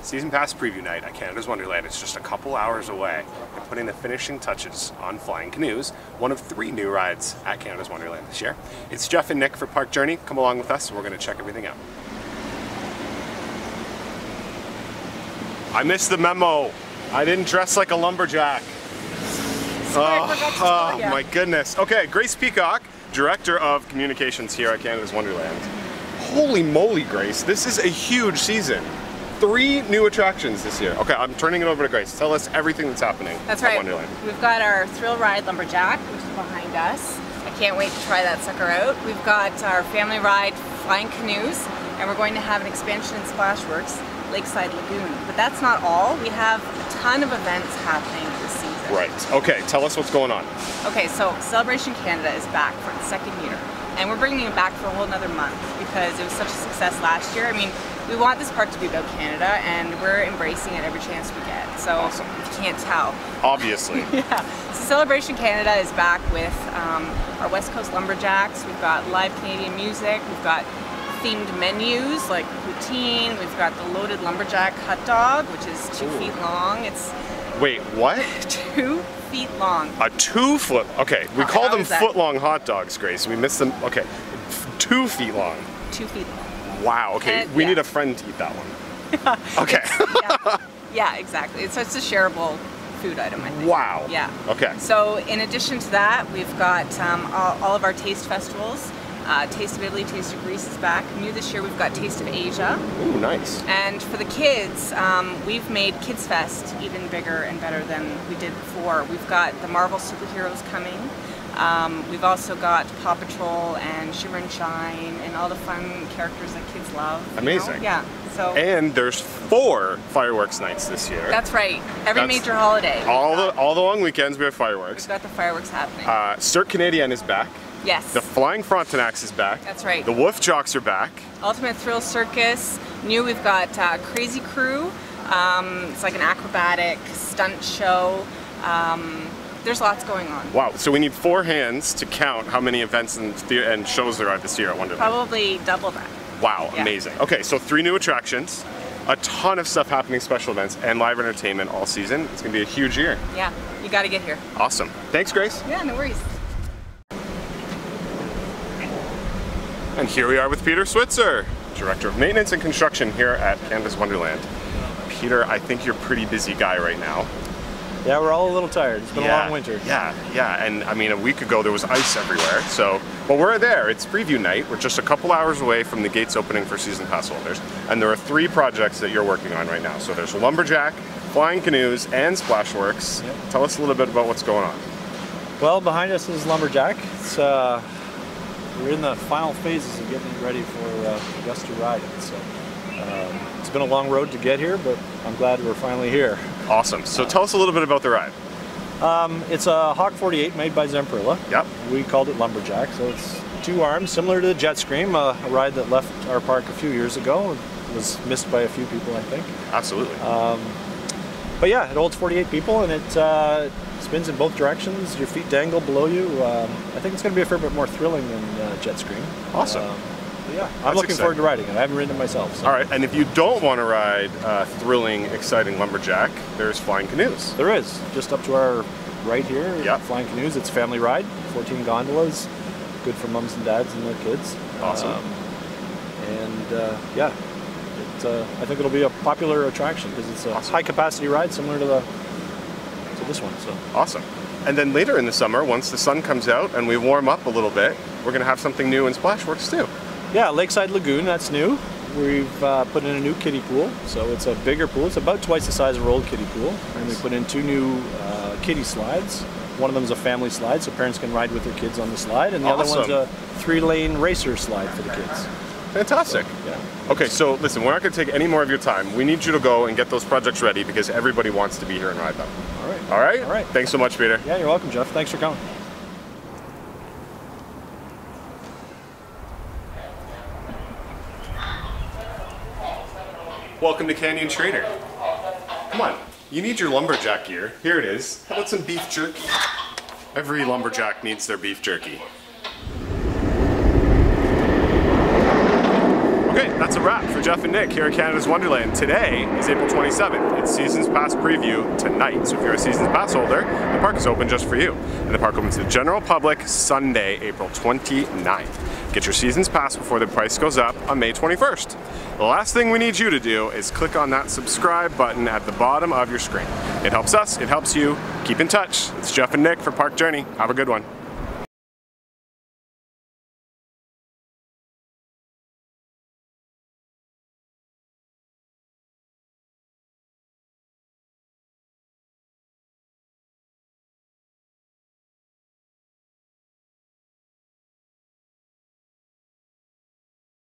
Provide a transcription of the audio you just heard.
Season Pass preview night at Canada's Wonderland is just a couple hours away, and putting the finishing touches on Flying Canoes, one of 3 new rides at Canada's Wonderland this year. It's Jeff and Nick for Park Journey. Come along with us and we're going to check everything out. I missed the memo. I didn't dress like a lumberjack. Oh my goodness. Okay, Grace Peacock, Director of Communications here at Canada's Wonderland. Holy moly, Grace, this is a huge season. 3 new attractions this year. Okay, I'm turning it over to Grace. Tell us everything that's happening at Wonderland. We've got our thrill ride Lumberjack, which is behind us. I can't wait to try that sucker out. We've got our family ride Flying Canoes, and we're going to have an expansion in Splashworks, Lakeside Lagoon. But that's not all. We have a ton of events happening this season. Right. Okay, tell us what's going on. Okay, so Celebration Canada is back for the 2nd year. And we're bringing it back for a whole another month because it was such a success last year. I mean, we want this park to be about Canada, and we're embracing it every chance we get. So, awesome. If you can't tell. Obviously. Yeah. So Celebration Canada is back with our West Coast Lumberjacks. We've got live Canadian music. We've got themed menus like poutine. We've got the loaded Lumberjack hot dog, which is 2 feet long. It's Wait, what? 2 feet long. A 2 foot, okay, we call them foot long hot dogs, Grace. We missed them, okay. 2 feet long. 2 feet long. Wow, okay, we need a friend to eat that one. Okay. Yeah, exactly. So it's a shareable food item, I think. Wow. Yeah. Okay. So in addition to that, we've got all of our taste festivals. Taste of Italy, Taste of Greece is back. New this year, we've got Taste of Asia. Ooh, nice. And for the kids, we've made Kids Fest even bigger and better than we did before. We've got the Marvel superheroes coming. We've also got Paw Patrol and Shimmer and Shine and all the fun characters that kids love. Amazing. You know? Yeah. So. And there's 4 fireworks nights this year. That's right. Every major holiday. All the long weekends we have fireworks. We've got the fireworks happening. Cirque Canadien is back. Yes. The Flying Frontenacs is back. That's right. The Wolf Jocks are back. Ultimate Thrill Circus. New, we've got Crazy Crew. It's like an acrobatic stunt show. There's lots going on. Wow, so we need 4 hands to count how many events and shows there are this year at Wonderland. Probably double that. Wow, yeah. Amazing. Okay, so 3 new attractions, a ton of stuff happening, special events, and live entertainment all season. It's going to be a huge year. Yeah, you got to get here. Awesome. Thanks, Grace. Yeah, no worries. And here we are with Peter Switzer, Director of Maintenance and Construction here at Canada's Wonderland. Peter, I think you're a pretty busy guy right now. Yeah, we're all a little tired. It's been a long winter. Yeah, and I mean, a week ago there was ice everywhere, so, but we're there. It's preview night. We're just a couple hours away from the gates opening for season pass holders, and there are 3 projects that you're working on right now. So there's Lumberjack, Flying Canoes, and Splashworks. Yep. Tell us a little bit about what's going on. Well, behind us is Lumberjack. It's, we're in the final phases of getting ready for us to ride it. So it's been a long road to get here, but I'm glad we're finally here. Awesome. So tell us a little bit about the ride. It's a Hawk 48 made by Zemprilla. Yep. We called it Lumberjack. So it's 2 arms, similar to the Jetstream, a ride that left our park a few years ago. It was missed by a few people, I think. Absolutely. But yeah, it holds 48 people, and it spins in both directions. Your feet dangle below you. I think it's going to be a fair bit more thrilling than Jetstream. Awesome. Yeah, I'm looking forward to riding it. I haven't ridden it myself. So. All right, and if you don't want to ride thrilling, exciting Lumberjack, there's Flying Canoes. There is, just up to our right here. Yep. Flying Canoes. It's a family ride, 14 gondolas, good for mums and dads and their kids. Awesome. Yeah, I think it'll be a popular attraction because it's a high-capacity ride similar to this one. So awesome. And then later in the summer, once the sun comes out and we warm up a little bit, we're going to have something new in Splashworks too. Yeah, Lakeside Lagoon, that's new. We've put in a new kiddie pool, so it's a bigger pool. It's about twice the size of our old kiddie pool. And we put in 2 new kiddie slides. One of them is a family slide, so parents can ride with their kids on the slide, and the other one's a 3-lane racer slide for the kids. Fantastic. So, yeah. Okay, so listen, we're not going to take any more of your time. We need you to go and get those projects ready because everybody wants to be here and ride them. All right. All right? All right. Thanks so much, Peter. Yeah, you're welcome, Jeff. Thanks for coming. Welcome to Canyon Trader. Come on, you need your lumberjack gear. Here it is. How about some beef jerky? Every lumberjack needs their beef jerky. Great, that's a wrap for Jeff and Nick here at Canada's Wonderland. Today is April 27th. It's Seasons Pass preview tonight. So if you're a Seasons Pass holder, the park is open just for you. And the park opens to the general public Sunday, April 29th. Get your Seasons Pass before the price goes up on May 21st. The last thing we need you to do is click on that subscribe button at the bottom of your screen. It helps us, it helps you. Keep in touch. It's Jeff and Nick for Park Journey. Have a good one.